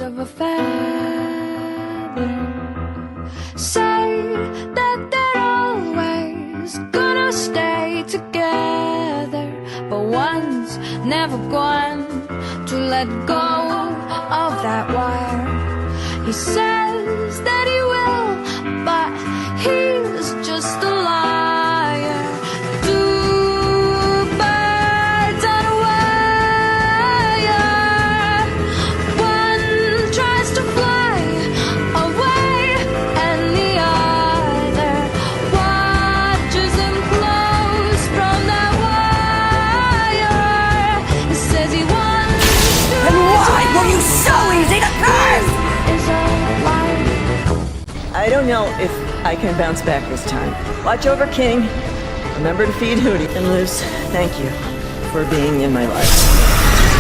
of a feather. Say that they're always gonna stay together, but one's never going to let go of that wire. He says that he will, but he's just a liar. Two birds on a wire. One tries to fly away, and the other watches him close from that wire. He says he wants to. And why were you so easy to curse? I don't know if I can bounce back this time. Watch over King. Remember to feed Hootie. And Luce, thank you for being in my life.